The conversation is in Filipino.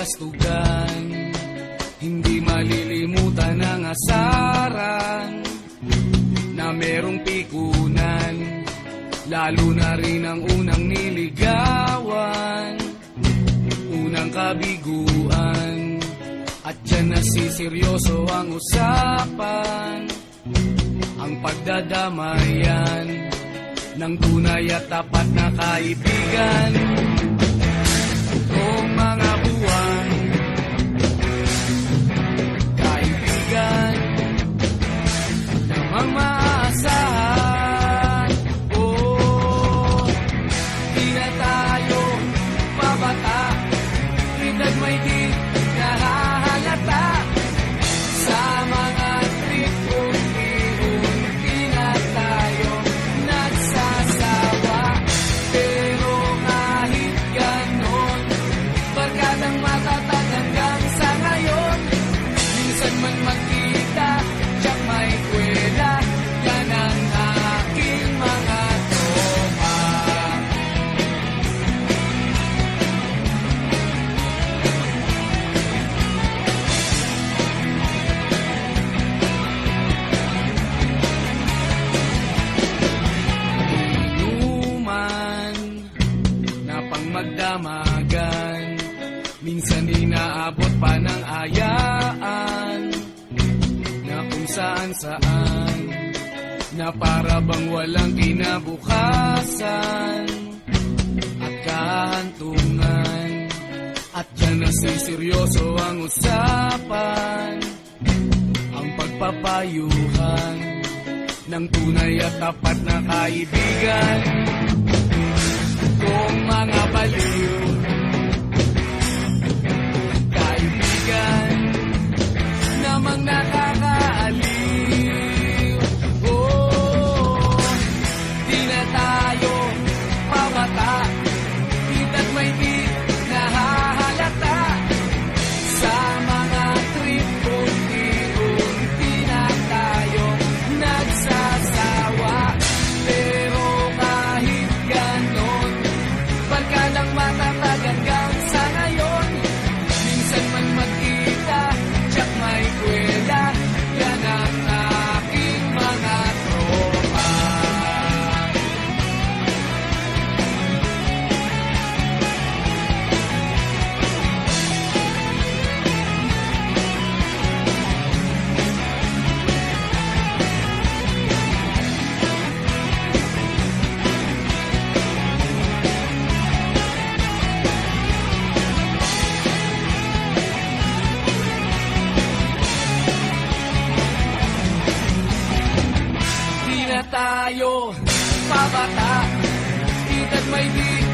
kastugan. Hindi malilimutan ang asaran na merong pikunan, lalo na rin ang unang niligawan, unang kabiguan. At dyan nasiseryoso ang usapan, ang pagdadamayan ng tunay at tapat na kaibigan. Kung mga buwan, kaibigan namang maaasahan. Oh, di na tayo pabata, edad may di nahahalata. Sa mga trip unti-unti na tayo nagsasawa. Pero kahit ganon, barkadang matatag hanggang sa ngayon. Minsan man magkita, tiyak may kwela, yan ang aking mga tropa. Inuman na pang magdamagan, minsan inaabot pa ng ayaan, na kung saan-saan, na para bang walang kinabukasan at kahantungan. At dyan nasiseryoso ang usapan, ang pagpapayuhan ng tunay at tapat na kaibigan. Kung mga baliw, kaibigan namang nakakaaliw. Oh, di na tayo pabata, edad may di nahahalata. Sa mga trip unti-unti na tayo nagsasawa. Pero kahit ganon, barkadang matatag hanggang sa ngayon. Minsan man magkita, tiyak may kwela, yan ang aking mga tropa. Di na tayo pabata, edad may di